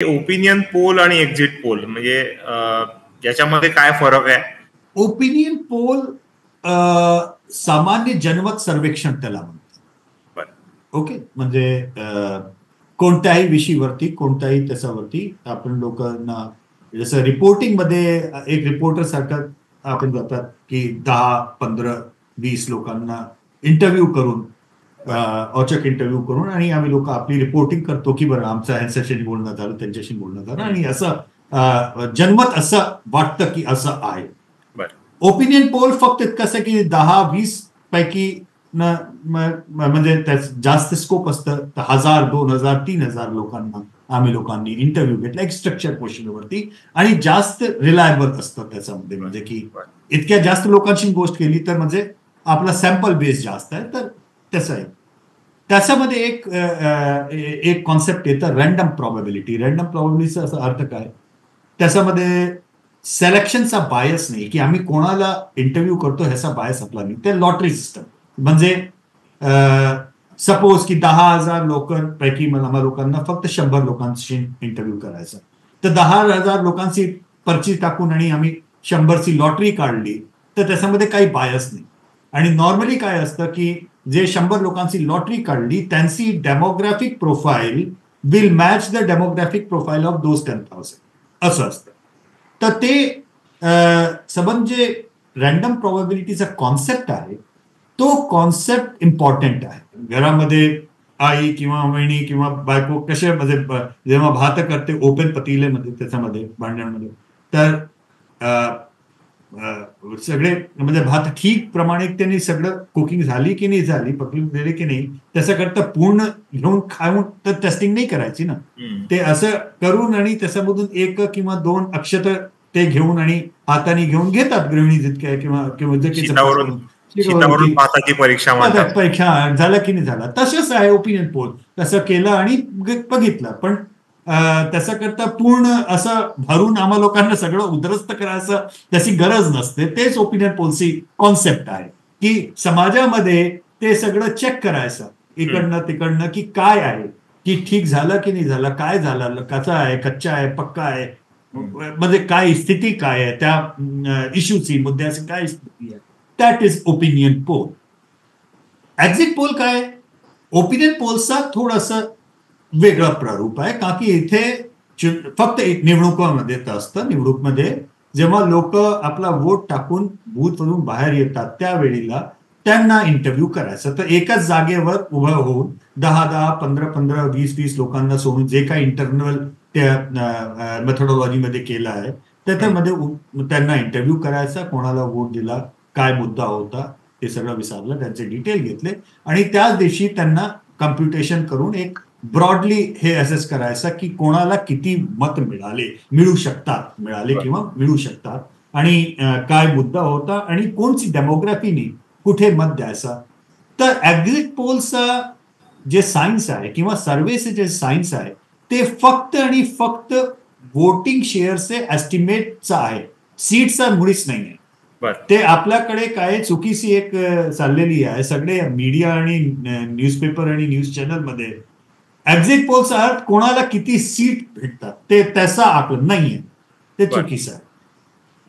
Opinion poll आणि exit poll म्हणजे याच्यामध्ये काय फरक आहे? ओपिनियन पोल सामान्य जनमत सर्वेक्षण त्याला म्हणतात. ओके, म्हणजे कोणत्याही विषयावरती कोणत्याही त्याच्यावरती आपण लोकांना जसं रिपोर्टिंग मध्ये एक रिपोर्टर सारखं आपण जातात की 10, 15, 20 लोकांना इंटरव्ह्यू करून औचक इंटरव्ह्यू करून आणि आम्ही लोक आपली रिपोर्टिंग करतो की बरं आमचं ह्यांच्याशी बोलणं झालं त्यांच्याशी बोलणं झालं आणि असं जनमत असं वाटतं की असं आहे. ओपिनियन पोल फक्त कसं की 10-20 पैकी म्हणजे जास्त स्कोप असतं. 1000, 2000, 3000 लोकांना आम्ही लोकांनी इंटरव्ह्यू घेतला एक स्ट्रक्चर क्वेश्चनवरती आणि जास्त रिलायबल असतं त्याच्यामध्ये. म्हणजे की इतक्या जास्त लोकांशी गोष्ट केली तर म्हणजे आपला सॅम्पल बेस जास्त आहे तर तसं आहे. त्याच्यामध्ये एक कॉन्सेप्ट येतं रँडम प्रॉबॅबिलिटी. रँडम प्रॉबॅबिलिटीचा असा अर्थ काय, त्याच्यामध्ये सिलेक्शनचा बायस नाही की आम्ही कोणाला इंटरव्ह्यू करतो ह्याचा बायस आपला नाही. ते लॉटरी सिस्टम. म्हणजे सपोज की 10,000 लोकांपैकी मला लोकांना फक्त 100 लोकांशी इंटरव्ह्यू करायचा, तर 10,000 लोकांची पर्ची टाकून आणि आम्ही 100ची लॉटरी काढली तर त्याच्यामध्ये काही बायस नाही. आणि नॉर्मली काय असतं की जे 100 लोकांची लॉटरी काढली त्यांची demographic profile will match the demographic profile of those 10,000 असं असतं. तर ते सबंध जे रँडम प्रॉबॅबिलिटीचा कॉन्सेप्ट आहे तो कॉन्सेप्ट इम्पॉर्टंट आहे. घरामध्ये आई किंवा वहिनी किंवा बायको कशामध्ये जेव्हा भात करते ओपन पतीलेमध्ये त्याच्यामध्ये भांड्यांमध्ये तर सगळे म्हणजे भात ठीक प्रमाणिकतेने सगळं कुकिंग झाली की नाही झाली पकवून दिले की नाही त्याच्याकरता पूर्ण घेऊन खाऊन तर टेस्टिंग नाही करायची ना. ते असं करून आणि त्याच्यामधून 1 किंवा 2 अक्षत ते घेऊन आणि हाताने घेऊन घेतात गृहिणी जितक्या परीक्षा झालं की नाही झालं. तसंच आहे ओपिनियन पोल. तसं केलं आणि बघितलं पण त्याच्याकरता पूर्ण असं भरून आम्हा लोकांना सगळं उद्ध्वस्त करायचं त्याची गरज नसते. तेच ओपिनियन पोलची कॉन्सेप्ट आहे की समाजामध्ये ते सगळं चेक करायचं इकडनं तिकडनं की काय आहे की ठीक झालं की नाही झालं, काय झालं, कसा आहे, कच्चा आहे, पक्का आहे, म्हणजे काय स्थिती काय आहे त्या इश्यूची मुद्द्याची काय स्थिती आहे. That is opinion poll. Exit poll काय, ओपिनियन पोलचा थोडंसं वेगळं प्रारूप आहे का की इथे फक्त एक निवडणुकांमध्ये असतं. निवडणूकमध्ये जेव्हा लोक आपला वोट टाकून बूथवरून बाहेर येतात त्यावेळेला त्यांना इंटरव्ह्यू करायचं. तर एकाच जागेवर उभं होऊन 10-10, 15-15, 20-20 लोकांना सोडून जे काही इंटरनल त्या मेथोडॉलॉजीमध्ये केलं आहे त्याच्यामध्ये त्यांना इंटरव्ह्यू करायचा, कोणाला वोट दिला, काय मुद्दा होता हे सगळं विचारलं, त्यांचे डिटेल घेतले आणि त्याच दिवशी त्यांना कम्प्युटेशन करून एक ब्रॉडली हे असेस करायचं की कोणाला किती मत मिळू शकतात आणि काय मुद्दा होता आणि कोणची डेमोग्राफीनी कुठे मत द्यायचा. तर एक्झिट पोलचा जे सायन्स आहे किंवा सर्वेचे जे सायन्स आहे ते फक्त आणि फक्त वोटिंग शेअरचे एस्टिमेटचा आहे, सीटचा मुळीच नाही आहे. ते आपल्याकडे काय चुकीची एक चाललेली आहे सगळे मीडिया आणि न्यूजपेपर आणि न्यूज चॅनल मध्ये एक्झिट पोलचा अर्थ कोणाला किती सीट भेटतात ते त्याचा आकलन नाहीये, ते चुकीचं आहे.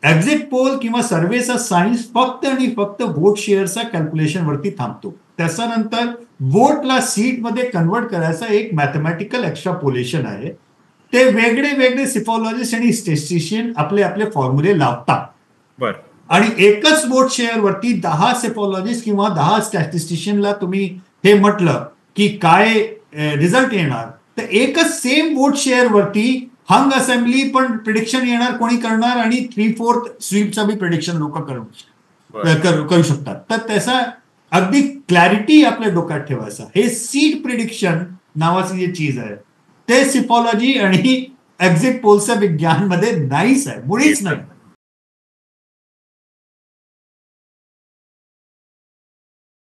एक्झिट पोल किंवा सर्वेचा सायन्स फक्त आणि फक्त वोट शेअरचा कॅल्क्युलेशन वरती थांबतो. त्याच्यानंतर वोटला सीट मध्ये कन्वर्ट करायचा एक मॅथमॅटिकल एक्स्ट्रापोलेशन आहे. ते वेगळे वेगळे सिफॉलॉजिस्ट आणि स्टॅटिस्टिशियन आपले आपले फॉर्म्युले लावतात आणि एकच वोट शेअर वरती 10 सिफॉलॉजिस्ट किंवा 10 स्टॅटिस्टिशियनला तुम्ही हे म्हटलं की काय रिझल्ट येणार तर एकच सेम वोट शेअर वरती हंग असेंब्ली पण प्रिडिक्शन येणार कोणी करणार आणि 3/4 स्वीपचा बी प्रिडिक्शन लोक करू शकतात. तर त्याचा अगदी क्लॅरिटी आपल्या डोक्यात ठेवायचा. हे सीट प्रिडिक्शन नावाची जी चीज आहे ते सिफॉलॉजी आणि एक्झिट पोलच्या विज्ञान मध्ये नाहीच आहे, मुळीच नाही.